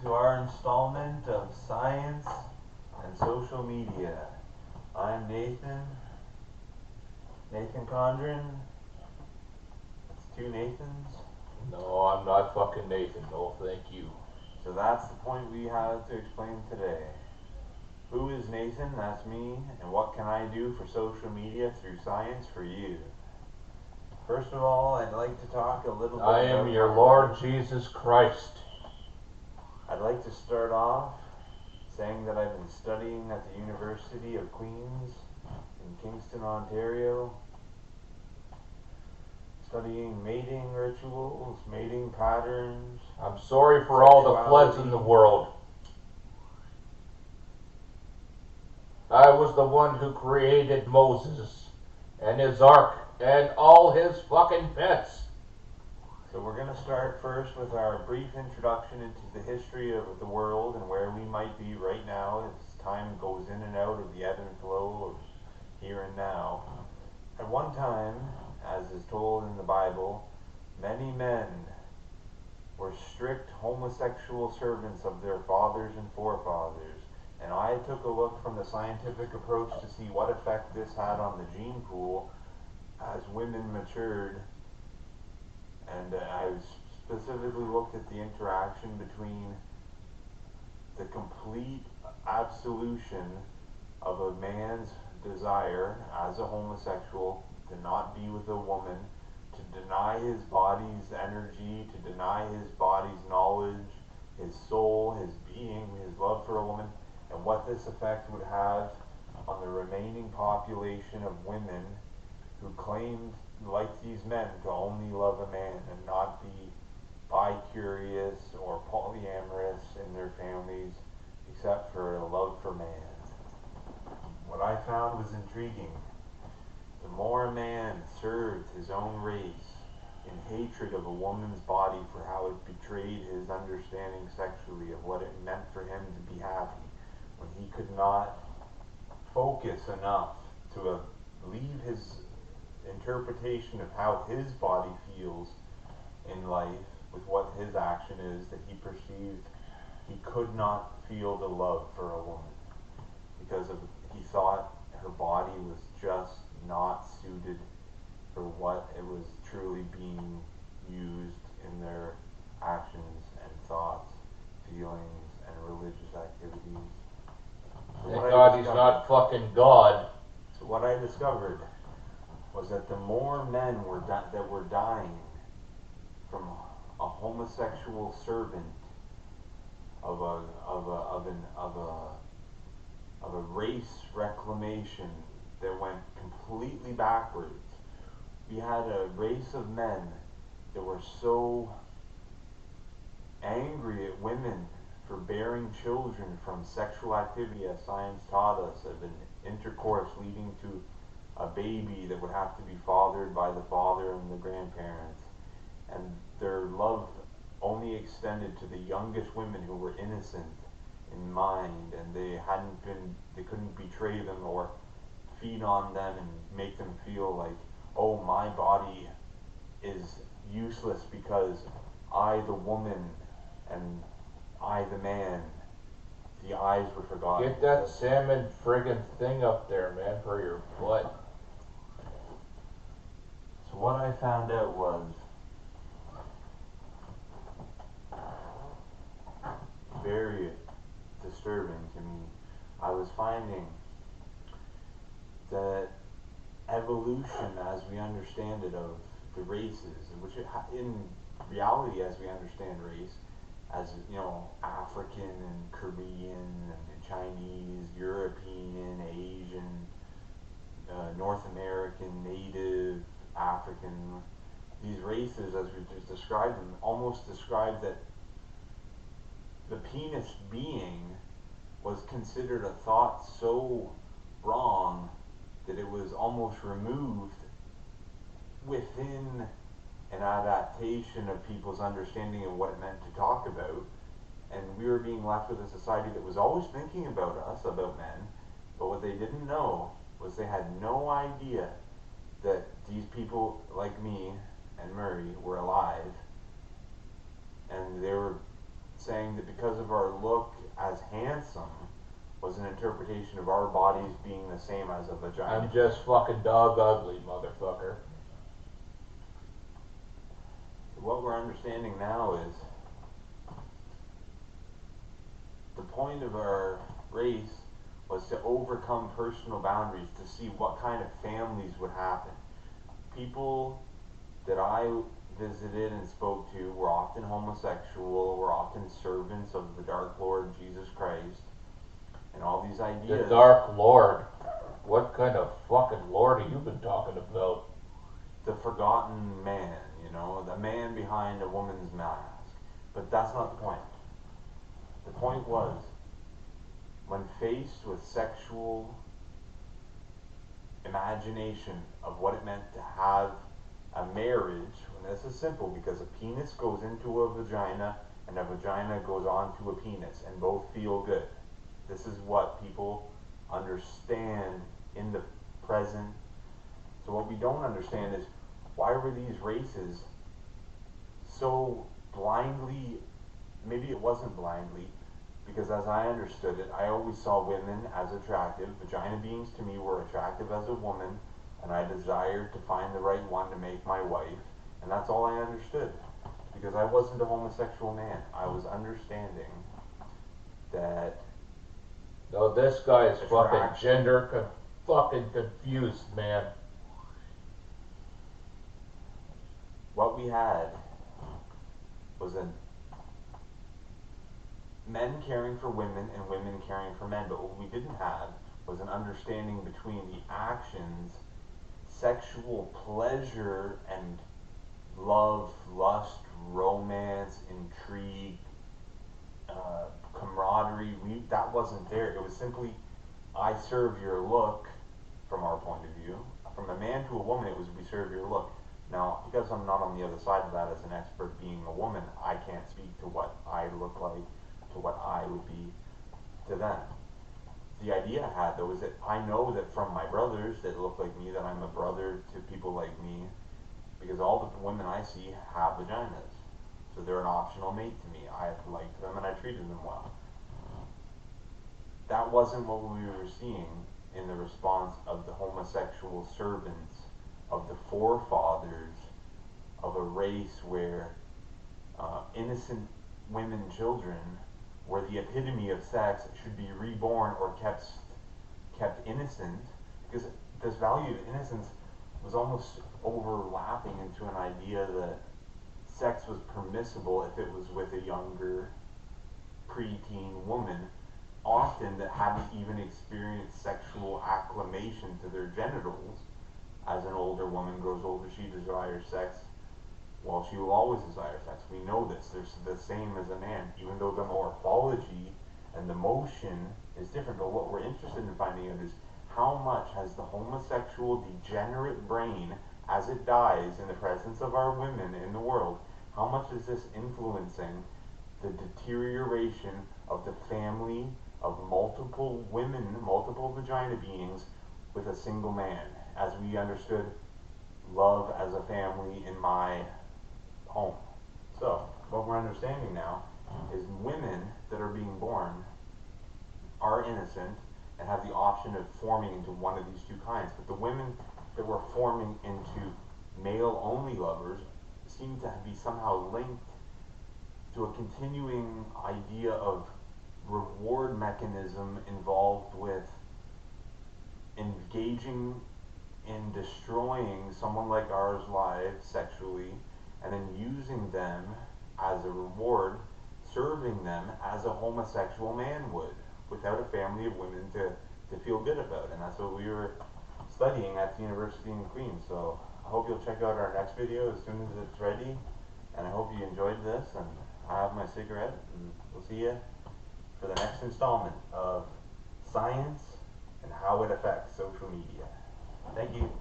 to our installment of Science and Social Media. I'm Nathan Condren. That's two Nathans. No, I'm not fucking Nathan. No, thank you. So that's the point we have to explain today. Who is Nathan? That's me. And what can I do for social media through science for you? First of all, I'd like to talk a little bit I am about your Lord Jesus Christ. I'd like to start off saying that I've been studying at the University of Queens in Kingston, Ontario, studying mating rituals, mating patterns. I'm sorry for all the floods in the world. I was the one who created Moses and his ark and all his fucking pets. So we're going to start first with our brief introduction into the history of the world and where we might be right now as time goes in and out of the ebb and flow of here and now. At one time, as is told in the Bible, many men were strict homosexual servants of their fathers and forefathers. And I took a look from the scientific approach to see what effect this had on the gene pool as women matured. And I specifically looked at the interaction between the complete absolution of a man's desire as a homosexual to not be with a woman, to deny his body's energy, to deny his body's knowledge, his soul, his being, his love for a woman, and what this effect would have on the remaining population of women who claimed, like these men, to only love a man and not be bi-curious or polyamorous in their families, except for a love for man. What I found was intriguing. The more a man served his own race in hatred of a woman's body for how it betrayed his understanding sexually of what it meant for him to be happy, when he could not focus enough to leave his interpretation of how his body feels in life with what his action is, that he perceived he could not feel the love for a woman because of he thought her body was just not suited for what it was truly being used in their actions and thoughts, feelings, and religious activities. So Thank God he's not fucking God. So what I discovered was that the more men that were dying from a homosexual servant of a race reclamation that went completely backwards. We had a race of men that were so angry at women for bearing children from sexual activity, as science taught us, of an intercourse leading to a baby that would have to be fathered by the father and the grandparents, and their love only extended to the youngest women who were innocent in mind, and they couldn't betray them or feed on them and make them feel like, oh, my body is useless because I, the woman, and I, the man, the eyes were forgotten. Get that salmon friggin' thing up there, man, for your butt. So what I found out was very disturbing to me. I was finding that evolution, as we understand it, of the races, which in reality, as we understand race, as you know, African and Korean and Chinese, European, Asian, North American, Native, African, these races, as we just described them, almost described that the penis being was considered a thought so wrong that it was almost removed within an adaptation of people's understanding of what it meant to talk about. And we were being left with a society that was always thinking about us, about men, but what they didn't know was they had no idea that these people like me and Murray were alive, and they were saying that because of our look as handsome was an interpretation of our bodies being the same as a vagina. I'm just fucking dog ugly, motherfucker. What we're understanding now is the point of our race was to overcome personal boundaries, to see what kind of families would happen. People that I visited and spoke to were often homosexual, were often servants of the Dark Lord Jesus Christ, and all these ideas. The Dark Lord? What kind of fucking Lord have you been talking about? The forgotten man, you know, the man behind a woman's mask. But that's not the point. The point was, when faced with sexual imagination of what it meant to have a marriage, and this is simple because a penis goes into a vagina and a vagina goes onto a penis and both feel good. This is what people understand in the present. So what we don't understand is, why were these races so blindly, maybe it wasn't blindly, because as I understood it, I always saw women as attractive. Vagina beings to me were attractive as a woman, and I desired to find the right one to make my wife, and that's all I understood. Because I wasn't a homosexual man. I was understanding that. No, this guy is fucking Attraction. fucking confused, man. What we had was a men caring for women and women caring for men, but what we didn't have was an understanding between the actions, sexual pleasure, and love, lust, romance, intrigue, camaraderie. That wasn't there. It was simply, I serve your look, from our point of view. From a man to a woman, it was, we serve your look. Now, because I'm not on the other side of that as an expert being a woman, I can't speak to what I look like, to what I would be to them. The idea I had, though, is that I know that from my brothers that look like me, that I'm a brother to people like me, because all the women I see have vaginas. So they're an optional mate to me. I liked them and I treated them well. That wasn't what we were seeing in the response of the homosexual servants of the forefathers of a race where innocent women, children, were the epitome of sex, should be reborn or kept innocent, because this value of innocence was almost overlapping into an idea that sex was permissible if it was with a younger preteen woman, often that hadn't even experienced sexual acclimation to their genitals. As an older woman grows older, she desires sex. Well, she will always desire sex. We know this. They're the same as a man, even though the morphology and the motion is different. But what we're interested in finding out is, how much has the homosexual degenerate brain, as it dies in the presence of our women in the world, how much is this influencing the deterioration of the family of multiple women, multiple vagina beings with a single man, as we understood love as a family in my home. So, what we're understanding now is women that are being born are innocent and have the option of forming into one of these two kinds. But the women that were forming into male-only lovers seem to be somehow linked to a continuing idea of reward mechanism involved with engaging in destroying someone like ours lives sexually, and then using them as a reward, serving them as a homosexual man would, without a family of women to feel good about. And that's what we were studying at the University in Queens. So I hope you'll check out our next video as soon as it's ready, and I hope you enjoyed this, and I have my cigarette, and we'll see you for the next installment of Science and How It Affects Social Media. Thank you.